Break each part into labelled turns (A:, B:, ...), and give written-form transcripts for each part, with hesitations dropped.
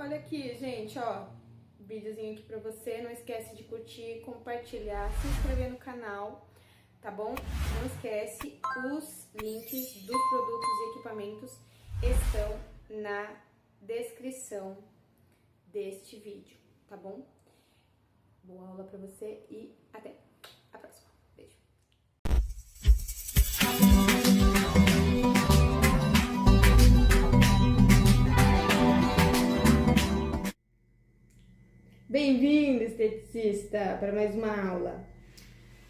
A: Olha aqui, gente, ó, videozinho aqui pra você. Não esquece de curtir, compartilhar, se inscrever no canal, tá bom? Não esquece, os links dos produtos e equipamentos estão na descrição deste vídeo, tá bom? Boa aula pra você e até a próxima. Beijo! Bem-vindo, esteticista, para mais uma aula.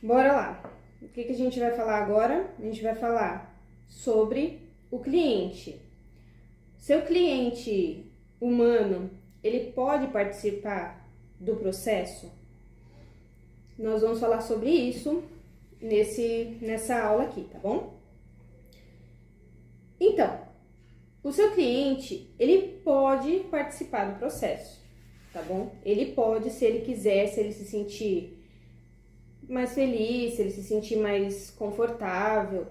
A: Bora lá. O que a gente vai falar agora? A gente vai falar sobre o cliente. Seu cliente humano, ele pode participar do processo? Nós vamos falar sobre isso nessa aula aqui, tá bom? Então, o seu cliente, ele pode participar do processo, tá bom? Ele pode, se ele quiser, se ele se sentir mais feliz, se ele se sentir mais confortável,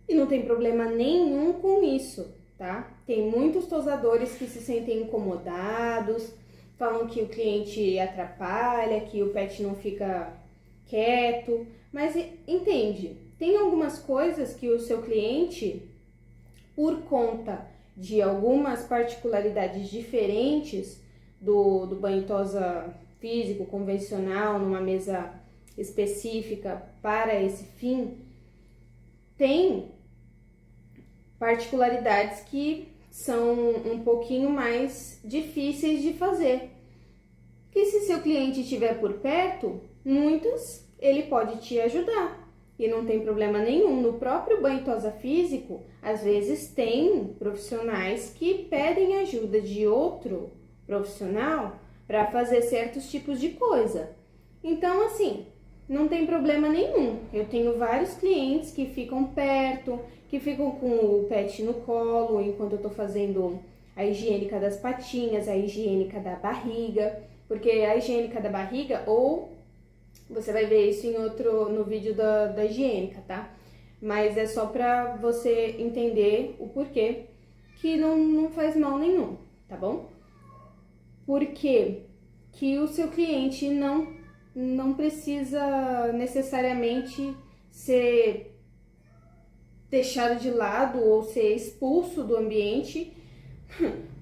A: e não tem problema nenhum com isso, tá? Tem muitos tosadores que se sentem incomodados, falam que o cliente atrapalha, que o pet não fica quieto, mas entende, tem algumas coisas que o seu cliente, por conta de algumas particularidades diferentes do banho-tosa físico convencional, numa mesa específica para esse fim, tem particularidades que são um pouquinho mais difíceis de fazer. Que se seu cliente estiver por perto, muitas ele pode te ajudar e não tem problema nenhum. No próprio banho-tosa físico, às vezes tem profissionais que pedem ajuda de outro profissional para fazer certos tipos de coisa. Então, assim, não tem problema nenhum. Eu tenho vários clientes que ficam perto, que ficam com o pet no colo enquanto eu tô fazendo a higiênica das patinhas, a higiênica da barriga, porque a higiênica da barriga, ou você vai ver isso no vídeo da higiênica, tá? Mas é só pra você entender o porquê que não faz mal nenhum, tá bom? Porque que o seu cliente não precisa necessariamente ser deixado de lado ou ser expulso do ambiente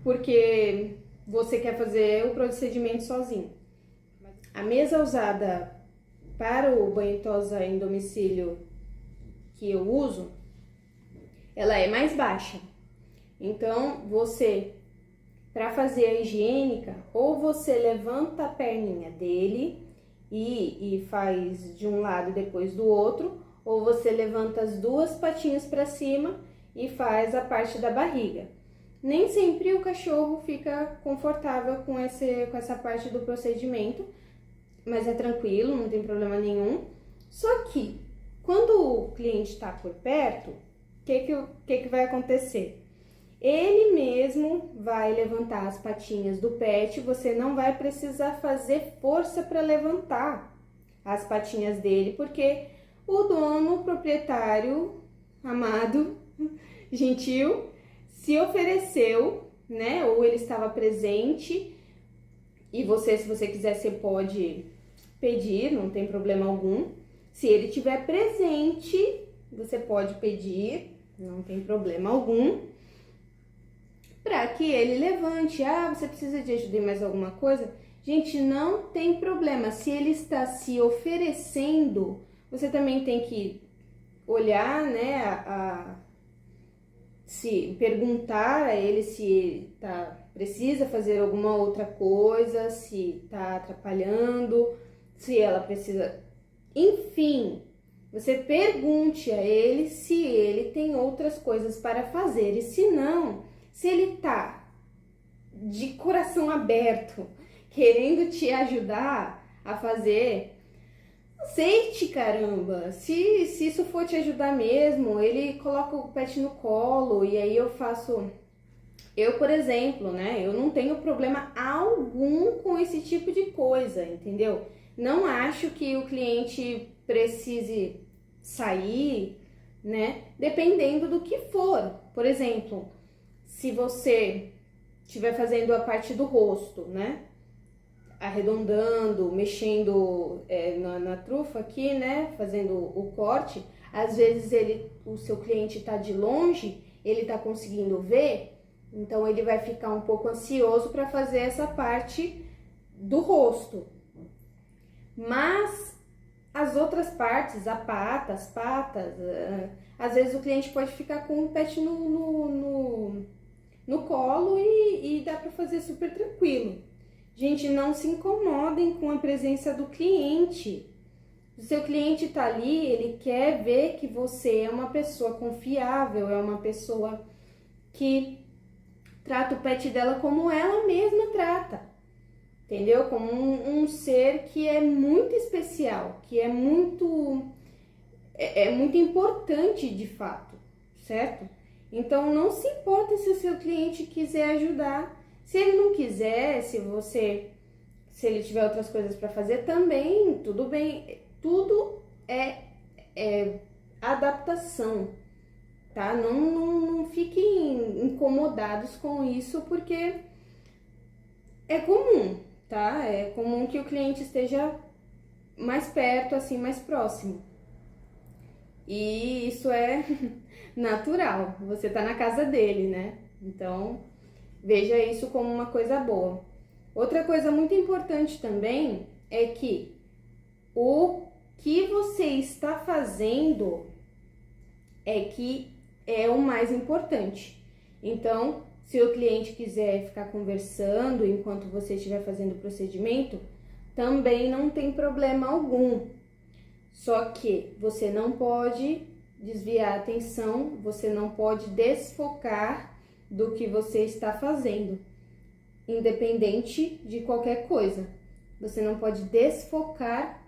A: porque você quer fazer o procedimento sozinho. A mesa usada para o banho-tosa em domicílio que eu uso, ela é mais baixa. Então, para fazer a higiênica, ou você levanta a perninha dele e faz de um lado e depois do outro, ou você levanta as duas patinhas para cima e faz a parte da barriga. Nem sempre o cachorro fica confortável com essa parte do procedimento, mas é tranquilo, não tem problema nenhum. Só que, quando o cliente está por perto, o que vai acontecer? Ele mesmo vai levantar as patinhas do pet, você não vai precisar fazer força para levantar as patinhas dele, porque o dono, o proprietário, amado, gentil, se ofereceu, né? Ou ele estava presente e você, se você quiser, você pode pedir, não tem problema algum. Se ele estiver presente, você pode pedir, não tem problema algum, para que ele levante. Ah, você precisa de ajuda em mais alguma coisa? Gente, não tem problema. Se ele está se oferecendo, você também tem que olhar, né, se perguntar a ele se precisa fazer alguma outra coisa, se está atrapalhando, se ela precisa. Enfim, você pergunte a ele se ele tem outras coisas para fazer. E se não, se ele tá de coração aberto, querendo te ajudar a fazer, aceite, caramba. Se isso for te ajudar mesmo, ele coloca o pet no colo e aí eu, por exemplo, né, eu não tenho problema algum com esse tipo de coisa, entendeu? Não acho que o cliente precise sair, né, dependendo do que for. Por exemplo, se você estiver fazendo a parte do rosto, né? Arredondando, mexendo na trufa aqui, né? Fazendo o corte. Às vezes o seu cliente tá de longe, ele tá conseguindo ver, então ele vai ficar um pouco ansioso para fazer essa parte do rosto. Mas as outras partes, a pata, as patas, às vezes o cliente pode ficar com o pet no colo e dá para fazer super tranquilo. Gente, não se incomodem com a presença do cliente. O seu cliente tá ali, ele quer ver que você é uma pessoa confiável, é uma pessoa que trata o pet dela como ela mesma trata. Entendeu? Como um ser que é muito especial, que é muito importante de fato, certo? Então não se importa se o seu cliente quiser ajudar. Se ele não quiser, se ele tiver outras coisas para fazer também, tudo bem. Tudo é adaptação, tá? Não fiquem incomodados com isso, porque é comum, tá? É comum que o cliente esteja mais perto, assim, mais próximo. E isso é natural, você tá na casa dele, né? Então, veja isso como uma coisa boa. Outra coisa muito importante também é que o que você está fazendo é o mais importante. Então, se o cliente quiser ficar conversando enquanto você estiver fazendo o procedimento, também não tem problema algum. Só que você não pode desviar a atenção, você não pode desfocar do que você está fazendo, independente de qualquer coisa. Você não pode desfocar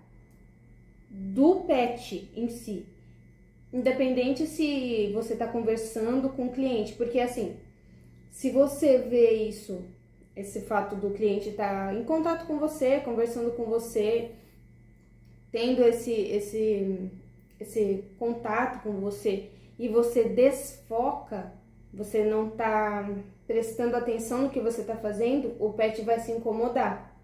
A: do pet em si, independente se você está conversando com o cliente, porque assim, se você vê isso, esse fato do cliente estar em contato com você, conversando com você, tendo esse contato com você, e você desfoca, você não está prestando atenção no que você está fazendo, o pet vai se incomodar.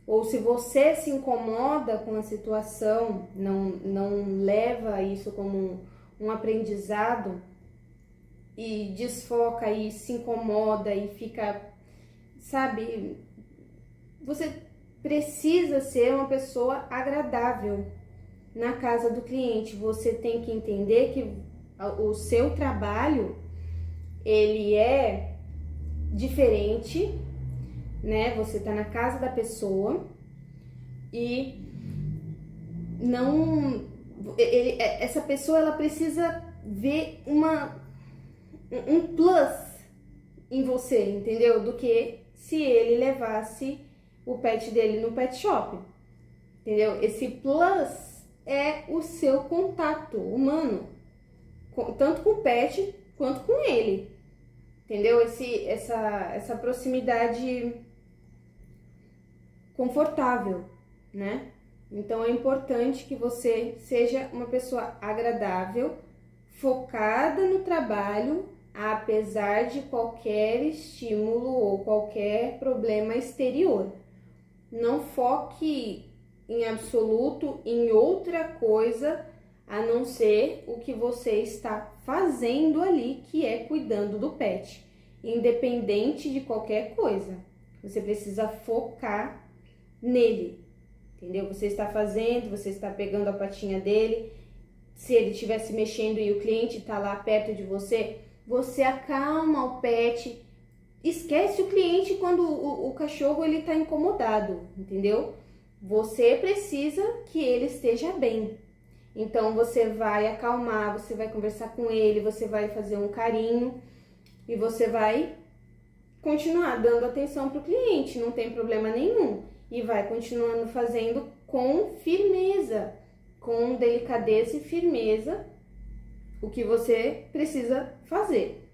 A: Ou se você se incomoda com a situação, não leva isso como um aprendizado e desfoca e se incomoda e fica, sabe? Você precisa ser uma pessoa agradável na casa do cliente. Você tem que entender que o seu trabalho, ele é diferente, né? Você tá na casa da pessoa e essa pessoa, ela precisa ver um plus em você, entendeu? Do que se ele levasse o pet dele no pet shop, entendeu? Esse plus é o seu contato humano, tanto com o pet quanto com ele, entendeu? Essa proximidade confortável, né? Então é importante que você seja uma pessoa agradável, focada no trabalho, apesar de qualquer estímulo ou qualquer problema exterior. Não foque em absoluto em outra coisa a não ser o que você está fazendo ali, que é cuidando do pet, independente de qualquer coisa. Você precisa focar nele, entendeu? Você está fazendo, você está pegando a patinha dele. Se ele estiver se mexendo e o cliente está lá perto de você, você acalma o pet, esquece o cliente quando o cachorro ele está incomodado, entendeu? Você precisa que ele esteja bem. Então você vai acalmar, você vai conversar com ele, você vai fazer um carinho e você vai continuar dando atenção para o cliente, não tem problema nenhum. E vai continuando fazendo com firmeza, com delicadeza e firmeza, o que você precisa fazer,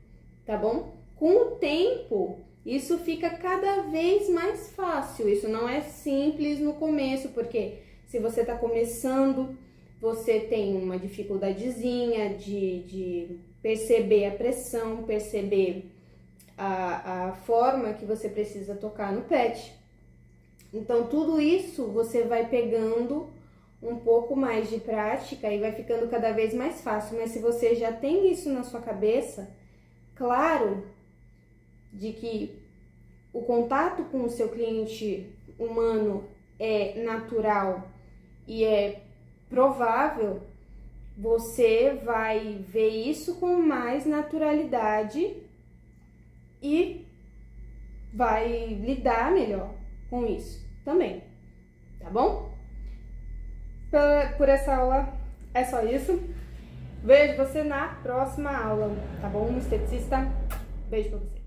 A: tá bom? Com o tempo, isso fica cada vez mais fácil. Isso não é simples no começo, porque se você tá começando, você tem uma dificuldadezinha de perceber a pressão, perceber a forma que você precisa tocar no pet. Então, tudo isso você vai pegando um pouco mais de prática e vai ficando cada vez mais fácil. Mas se você já tem isso na sua cabeça, claro de que o contato com o seu cliente humano é natural e é provável, você vai ver isso com mais naturalidade e vai lidar melhor com isso também, tá bom? Por essa aula é só isso. Vejo você na próxima aula, tá bom, esteticista? Beijo pra você.